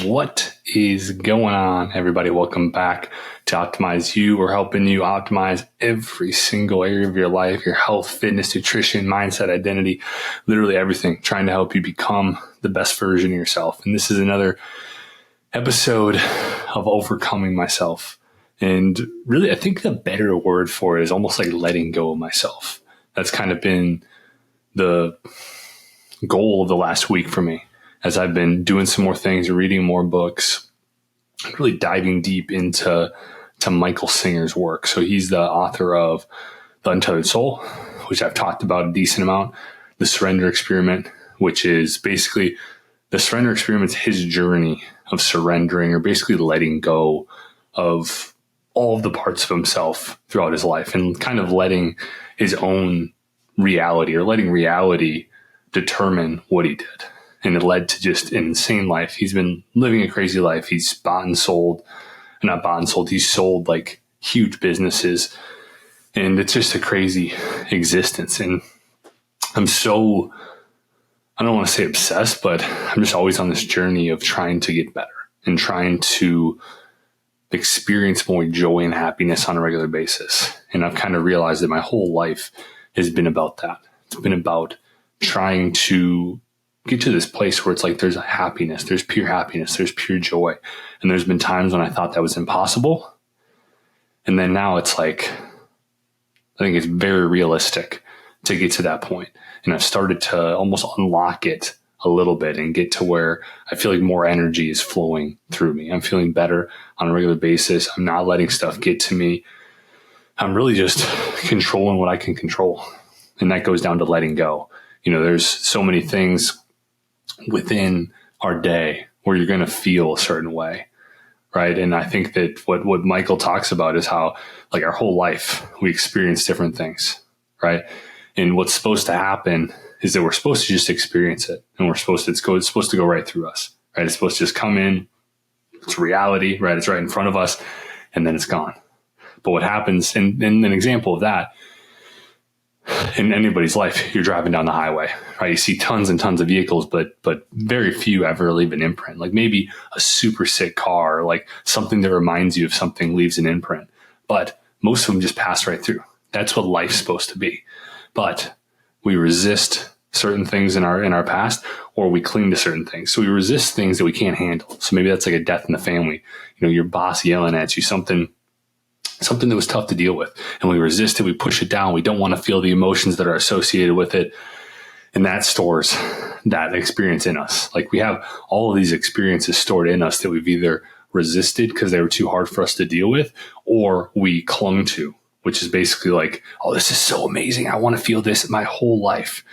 What is going on, everybody? Welcome back to Optimize You. We're helping you optimize every single area of your life, your health, fitness, nutrition, mindset, identity, literally everything, trying to help you become the best version of yourself. And this is another episode of overcoming myself. And really, I think the better word for it is almost like letting go of myself. That's kind of been the goal of the last week for me, as I've been doing some more things, reading more books, really diving deep into Michael Singer's work. So he's the author of The Untethered Soul, which I've talked about a decent amount, The Surrender Experiment, which is basically the surrender experiment's his journey of surrendering or basically letting go of all of the parts of himself throughout his life and kind of letting his own reality or letting reality determine what he did. And it led to just an insane life. He's been living a crazy life. He's sold like huge businesses. And it's just a crazy existence. And I don't want to say obsessed, but I'm just always on this journey of trying to get better and trying to experience more joy and happiness on a regular basis. And I've kind of realized that my whole life has been about that. It's been about trying to get to this place where it's like there's happiness, there's pure joy. And there's been times when I thought that was impossible. And then now it's like, I think it's very realistic to get to that point. And I've started to almost unlock it a little bit and get to where I feel like more energy is flowing through me. I'm feeling better on a regular basis. I'm not letting stuff get to me. I'm really just controlling what I can control. And that goes down to letting go. You know, there's so many things within our day where you're going to feel a certain way, right? And I think that what Michael talks about is how, like, our whole life we experience different things, right? And what's supposed to happen is that we're supposed to just experience it, and it's supposed to go right through us, right? It's supposed to just come in. It's reality, right? It's right in front of us, and then it's gone. But what happens, and an example of that, in anybody's life, you're driving down the highway, right? You see tons and tons of vehicles, but very few ever leave an imprint. Like maybe a super sick car, or like something that reminds you of something leaves an imprint. But most of them just pass right through. That's what life's supposed to be. But we resist certain things in our past, or we cling to certain things. So we resist things that we can't handle. So maybe that's like a death in the family. You know, your boss yelling at you, something that was tough to deal with, and we resist it. We push it down. We don't want to feel the emotions that are associated with it. And that stores that experience in us. Like we have all of these experiences stored in us that we've either resisted because they were too hard for us to deal with, or we clung to, which is basically like, oh, this is so amazing. I want to feel this my whole life.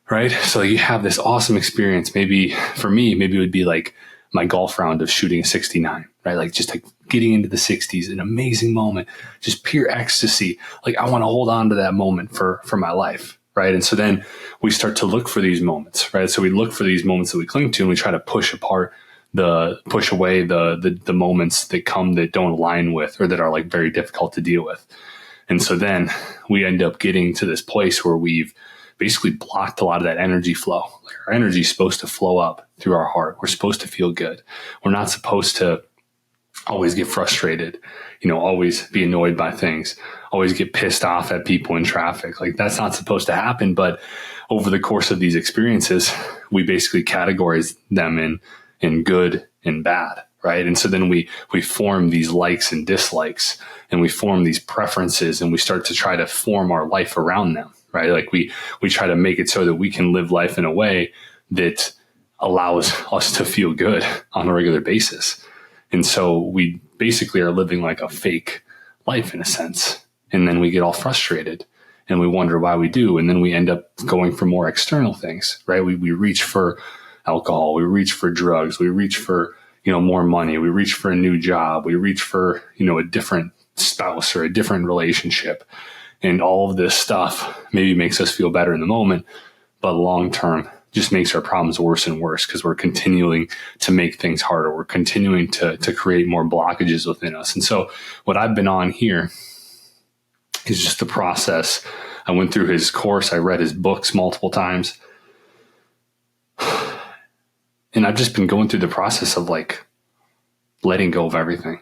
Right. So you have this awesome experience. Maybe for me, maybe it would be like my golf round of shooting a 69, right? Like just like getting into the 60s, an amazing moment, just pure ecstasy. Like I want to hold on to that moment for my life, right? And so then we start to look for these moments, right? So we look for these moments that we cling to, and we try to push away the moments that come that don't align with, or that are like very difficult to deal with. And so then we end up getting to this place where we've basically blocked a lot of that energy flow. Like our energy is supposed to flow up through our heart. We're supposed to feel good. We're not supposed to always get frustrated, always be annoyed by things, always get pissed off at people in traffic. Like that's not supposed to happen. But over the course of these experiences, we basically categorize them in good and bad, right? And so then we form these likes and dislikes, and we form these preferences, and we start to try to form our life around them, right? Like we try to make it so that we can live life in a way that allows us to feel good on a regular basis. And so we basically are living like a fake life in a sense. And then we get all frustrated and we wonder why we do. And then we end up going for more external things, right? We reach for alcohol. We reach for drugs. We reach for, more money. We reach for a new job. We reach for, a different spouse or a different relationship. And all of this stuff maybe makes us feel better in the moment, but long term just makes our problems worse and worse, because we're continuing to make things harder. We're continuing to create more blockages within us. And so what I've been on here is just the process. I went through his course. I read his books multiple times. And I've just been going through the process of like letting go of everything.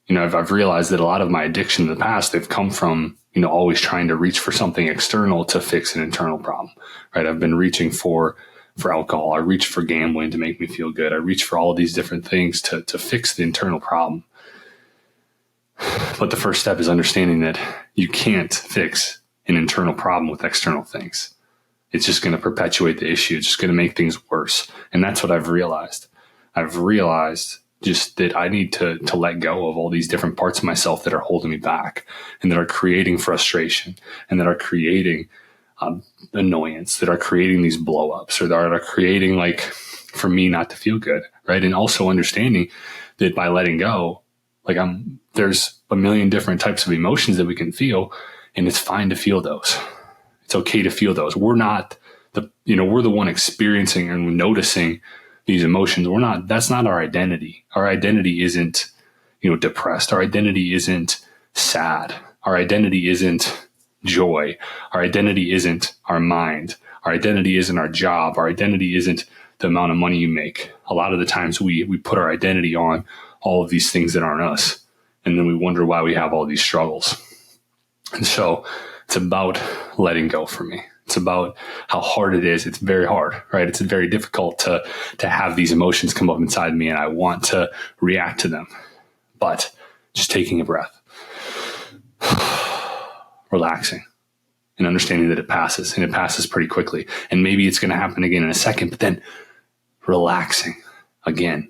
I've realized that a lot of my addiction in the past, they've come from, always trying to reach for something external to fix an internal problem, right? I've been reaching for alcohol. I reach for gambling to make me feel good. I reach for all of these different things to fix the internal problem. But the first step is understanding that you can't fix an internal problem with external things. It's just going to perpetuate the issue. It's just going to make things worse. And that's what I've realized. I've realized just that I need to let go of all these different parts of myself that are holding me back and that are creating frustration and that are creating annoyance, that are creating these blow-ups, or that are creating like for me not to feel good, right? And also understanding that by letting go, like there's a million different types of emotions that we can feel, and it's fine to feel those. It's okay to feel those. We're not we're the one experiencing and noticing these emotions. That's not our identity. Our identity isn't, depressed. Our identity isn't sad. Our identity isn't joy. Our identity isn't our mind. Our identity isn't our job. Our identity isn't the amount of money you make. A lot of the times we put our identity on all of these things that aren't us. And then we wonder why we have all these struggles. And so it's about letting go for me. It's about how hard it is. It's very hard, right? It's very difficult to have these emotions come up inside me, and I want to react to them. But just taking a breath, relaxing, and understanding that it passes, and it passes pretty quickly. And maybe it's going to happen again in a second, but then relaxing again.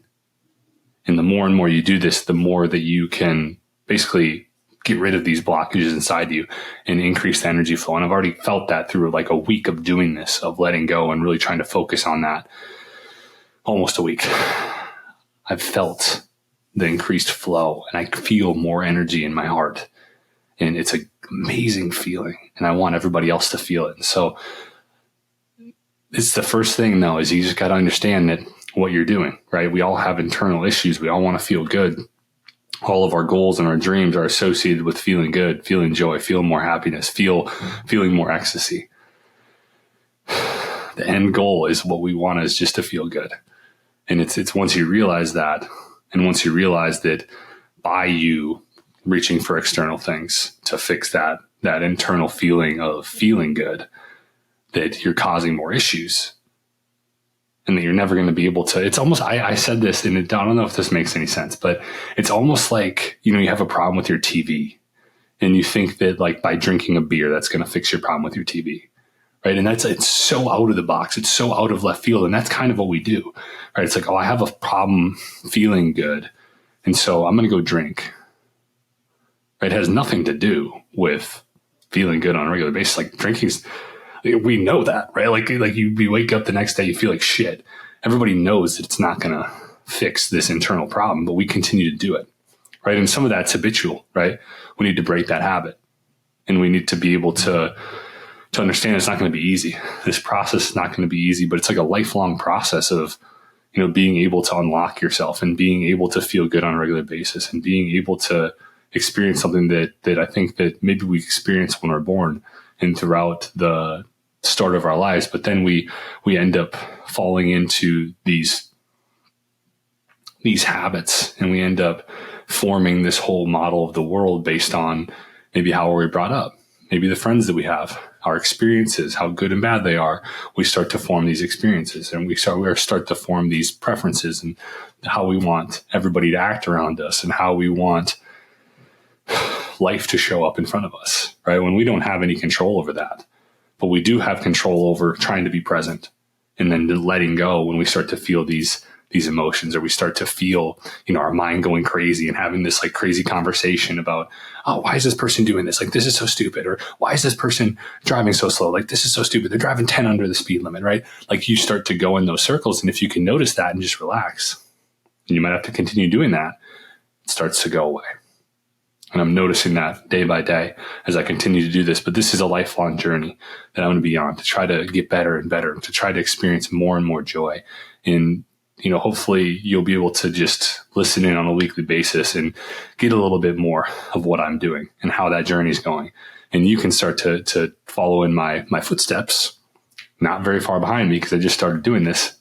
And the more and more you do this, the more that you can basically get rid of these blockages inside you and increase the energy flow. And I've already felt that through like a week of doing this, of letting go and really trying to focus on that. Almost a week. I've felt the increased flow, and I feel more energy in my heart. And it's an amazing feeling, and I want everybody else to feel it. And so it's the first thing, though, is you just got to understand that what you're doing, right? We all have internal issues. We all want to feel good. All of our goals and our dreams are associated with feeling good, feeling joy, feeling more happiness, feeling more ecstasy. The end goal is what we want is just to feel good. And it's once you realize that, and once you realize that by you reaching for external things to fix that internal feeling of feeling good, that you're causing more issues. And that you're never going to be able to, it's almost, I said this, and I don't know if this makes any sense, but it's almost like, you have a problem with your TV, and you think that like by drinking a beer, that's going to fix your problem with your TV, right? And it's so out of the box. It's so out of left field. And that's kind of what we do, right? It's like, I have a problem feeling good, and so I'm going to go drink, right? It has nothing to do with feeling good on a regular basis. Like drinking's, we know that, right? Like you wake up the next day, you feel like shit. Everybody knows that it's not going to fix this internal problem, but we continue to do it, right? And some of that's habitual, right? We need to break that habit, and we need to be able to understand it's not going to be easy. This process is not going to be easy, but it's like a lifelong process of, being able to unlock yourself and being able to feel good on a regular basis and being able to experience something that I think that maybe we experience when we're born and throughout the start of our lives, but then we end up falling into these habits, and we end up forming this whole model of the world based on maybe how we were brought up, maybe the friends that we have, our experiences, how good and bad they are. We start to form these experiences, and we start to form these preferences and how we want everybody to act around us and how we want life to show up in front of us, right? When we don't have any control over that, but we do have control over trying to be present and then letting go when we start to feel these emotions, or we start to feel, our mind going crazy and having this like crazy conversation about, oh, why is this person doing this? Like, this is so stupid. Or why is this person driving so slow? Like, this is so stupid. They're driving 10 under the speed limit, right? Like you start to go in those circles. And if you can notice that and just relax, and you might have to continue doing that, it starts to go away. And I'm noticing that day by day as I continue to do this. But this is a lifelong journey that I'm going to be on to try to get better and better, to try to experience more and more joy. And, hopefully you'll be able to just listen in on a weekly basis and get a little bit more of what I'm doing and how that journey is going. And you can start to follow in my footsteps, not very far behind me because I just started doing this.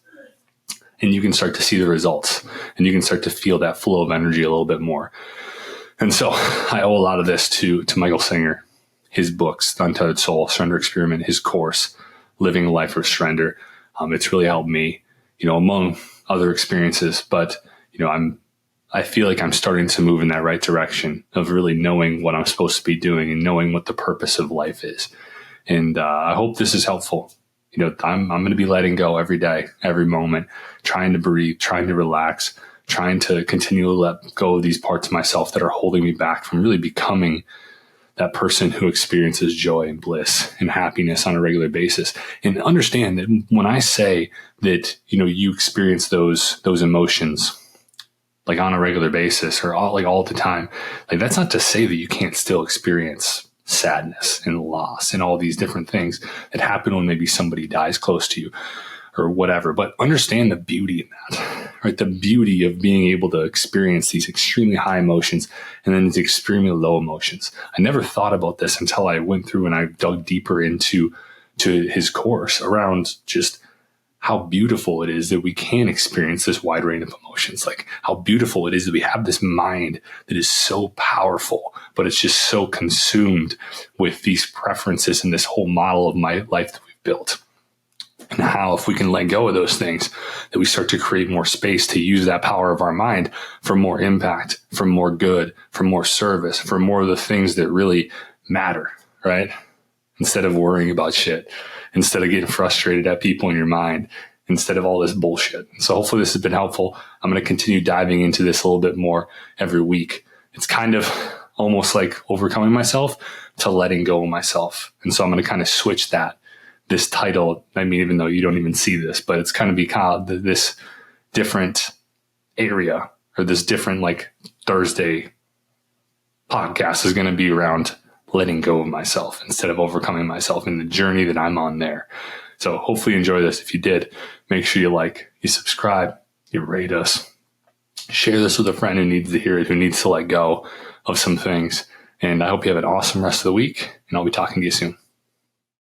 and you can start to see the results, and you can start to feel that flow of energy a little bit more. And so I owe a lot of this to Michael Singer, his books, The Untethered Soul, Surrender Experiment, his course, Living a Life of Surrender. It's really helped me, among other experiences, but, I feel like I'm starting to move in that right direction of really knowing what I'm supposed to be doing and knowing what the purpose of life is. And I hope this is helpful. I'm going to be letting go every day, every moment, trying to breathe, trying to relax, trying to continually let go of these parts of myself that are holding me back from really becoming that person who experiences joy and bliss and happiness on a regular basis. And understand that when I say that, you experience those emotions like on a regular basis or all the time, like that's not to say that you can't still experience sadness and loss and all these different things that happen when maybe somebody dies close to you or whatever. But understand the beauty in that, right? The beauty of being able to experience these extremely high emotions and then these extremely low emotions. I never thought about this until I went through and I dug deeper into his course around just how beautiful it is that we can experience this wide range of emotions. Like how beautiful it is that we have this mind that is so powerful, but it's just so consumed with these preferences and this whole model of my life that we've built. And how, if we can let go of those things, that we start to create more space to use that power of our mind for more impact, for more good, for more service, for more of the things that really matter, right? Instead of worrying about shit, instead of getting frustrated at people in your mind, instead of all this bullshit. So hopefully this has been helpful. I'm going to continue diving into this a little bit more every week. It's kind of almost like overcoming myself to letting go of myself. And so I'm going to kind of switch this title. I mean, even though you don't even see this, but it's kind of be called this different area, or this different like Thursday podcast is going to be around letting go of myself instead of overcoming myself in the journey that I'm on there. So hopefully you enjoy this. If you did, make sure you subscribe, you rate us, share this with a friend who needs to hear it, who needs to let go of some things. And I hope you have an awesome rest of the week, and I'll be talking to you soon.